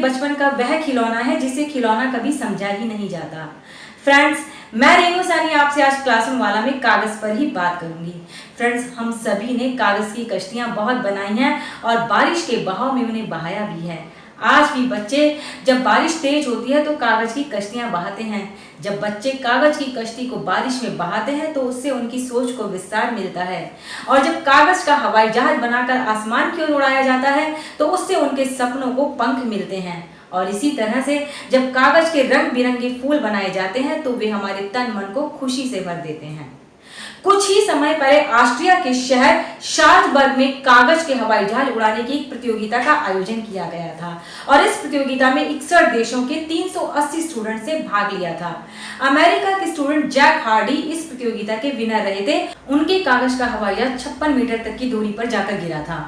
बचपन का वह खिलौना है जिसे खिलौना कभी समझा ही नहीं जाता। फ्रेंड्स, मैं रेनू सानी आपसे आज क्लासरूम वाला में कागज पर ही बात करूंगी। फ्रेंड्स, हम सभी ने कागज की कश्तियां बहुत बनाई हैं और बारिश के बहाव में उन्हें बहाया भी है। आज भी बच्चे जब बारिश तेज होती है तो कागज की कश्तियां बहाते हैं। जब बच्चे कागज की कश्ती को बारिश में बहाते हैं तो उससे उनकी सोच को विस्तार मिलता है और जब कागज का हवाई जहाज बनाकर आसमान की ओर उड़ाया जाता है तो उससे उनके सपनों को पंख मिलते हैं। और इसी तरह से जब कागज के रंग बिरंगे फूल बनाए जाते हैं तो वे हमारे तन मन को खुशी से भर देते हैं। कुछ ही समय पहले ऑस्ट्रिया के शहर शाल्जबर्ग में कागज के हवाई जहाज उड़ाने की एक प्रतियोगिता का आयोजन किया गया था और इस प्रतियोगिता में 61 देशों के 380 स्टूडेंट्स ने भाग लिया था। अमेरिका के स्टूडेंट जैक हार्डी इस प्रतियोगिता के विनर रहे थे। उनके कागज का हवाई जहाज 56 मीटर तक की दूरी पर जाकर गिरा था।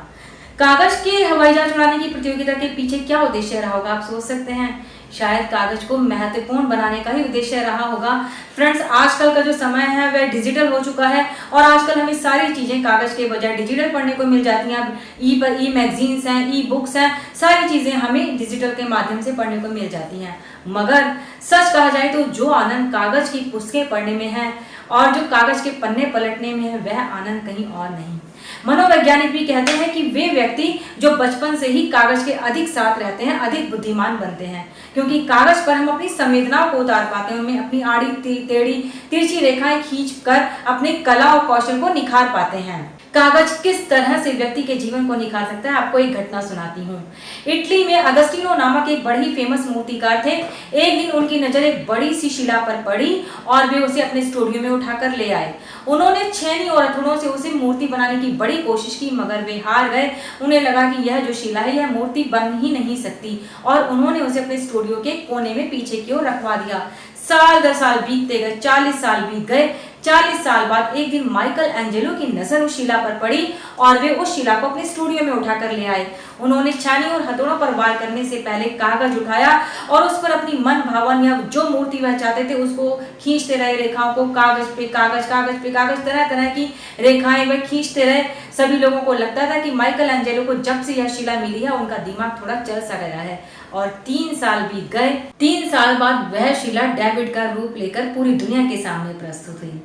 कागज के हवाई जहाज उड़ाने की प्रतियोगिता के पीछे क्या उद्देश्य रहा होगा, आप सोच सकते हैं। शायद कागज को महत्वपूर्ण बनाने का ही उद्देश्य रहा होगा। फ्रेंड्स, आजकल का जो समय है वह डिजिटल हो चुका है और आजकल हमें सारी चीजें कागज के बजाय डिजिटल पढ़ने को मिल जाती हैं। ई मैगजीन्स हैं, ई बुक्स हैं, सारी चीजें हमें डिजिटल के माध्यम से पढ़ने को मिल जाती हैं। मगर सच कहा जाए तो जो आनंद कागज की पुस्तकें पढ़ने में है और जो कागज के पन्ने पलटने में है वह आनंद कहीं और नहीं। मनोवैज्ञानिक भी कहते हैं कि वे व्यक्ति जो बचपन से ही कागज के अधिक साथ रहते हैं अधिक बुद्धिमान बनते हैं, क्योंकि कागज पर हम अपनी संवेदनाओं को उतार पाते हैं, उनमें अपनी आड़ी टेढ़ी तिरछी रेखाएं खींचकर अपने कला और कौशल को निखार पाते हैं। कागज किस तरह से व्यक्ति के जीवन को निखार सकता है, आपको एक घटना सुनाती हूँ। इटली में अगस्टिनो नामक एक बड़ी फेमस मूर्तिकार थे। एक दिन उनकी नजर एक बड़ी सी शिला पर पड़ी और वे उसे अपने स्टूडियो में उठाकर ले आए। उन्होंने छेनी और हथौड़ों से उसे मूर्ति बनाने की बड़ी कोशिश की, मगर वे हार गए। उन्हें लगा कि यह जो शिला है यह मूर्ति बन ही नहीं सकती और उन्होंने उसे अपने स्टूडियो के कोने में पीछे की ओर रखवा दिया। साल दर साल बीतते गए, 40 साल बीत गए। 40 साल बाद एक दिन माइकल एंजेलो की नजर उस शिला पर पड़ी और वे उस शिला को अपने स्टूडियो में उठाकर ले आए। उन्होंने छानी और हथौड़ों पर वार करने से पहले कागज उठाया और उस पर अपनी मन भावन या जो मूर्ति वह चाहते थे उसको खींचते रहे। रेखाओं को कागज पे कागज, कागज पे कागज, तरह तरह की रेखाएं वह खींचते रहे। सभी लोगों को लगता था कि माइकल एंजेलो को जब से यह शिला मिली है उनका दिमाग थोड़ा चल सा गया है। और 3 साल बीत गए। 3 साल बाद वह शिला डेविड का रूप लेकर पूरी दुनिया के सामने प्रस्तुत हुई।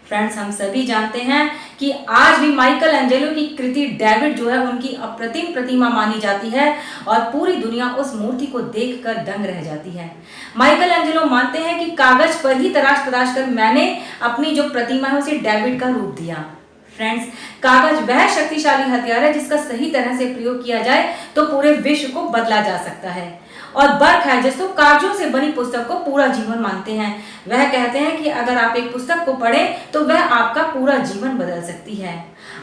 फ्रेंड्स, हम सभी जानते हैं कि आज भी माइकल एंजेलो की कृति डेविड जो है उनकी अप्रतिम प्रतिमा मानी जाती है और पूरी दुनिया उस मूर्ति को देखकर दंग रह जाती है। माइकल एंजेलो मानते हैं कि कागज पर ही तराश तराश कर मैंने अपनी जो प्रतिमा है उसे डेविड का रूप दिया। फ्रेंड्स, कागज वह शक्तिशाली हथियार है जिसका सही तरह से प्रयोग किया जाए तो पूरे विश्व को बदला जा सकता है। और बर्क हेजेस तो कागजों से बनी पुस्तक को पूरा जीवन मानते हैं। वह कहते हैं कि अगर आप एक पुस्तक को पढ़ें तो वह आपका पूरा जीवन बदल सकती है।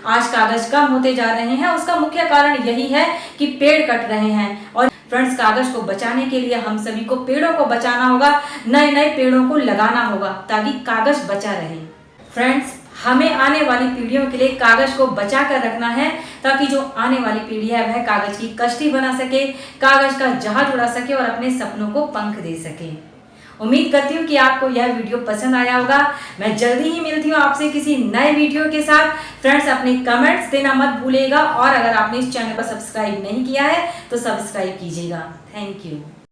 आज कागज कम होते जा रहे हैं, उसका मुख्य कारण यही है कि पेड़ कट रहे हैं। और फ्रेंड्स, कागज को बचाने के लिए हम सभी को पेड़ों को बचाना होगा, नए नए पेड़ों को लगाना होगा ताकि कागज बचा रहे। फ्रेंड्स, हमें आने वाली पीढ़ियों के लिए कागज को बचा कर रखना है ताकि जो आने वाली पीढ़ी है वह कागज की कश्ती बना सके, कागज का जहाज उड़ा सके और अपने सपनों को पंख दे सके। उम्मीद करती हूँ कि आपको यह वीडियो पसंद आया होगा। मैं जल्दी ही मिलती हूँ आपसे किसी नए वीडियो के साथ। फ्रेंड्स, अपने कमेंट्स देना मत भूलिएगा और अगर आपने इस चैनल को सब्सक्राइब नहीं किया है तो सब्सक्राइब कीजिएगा। Thank you.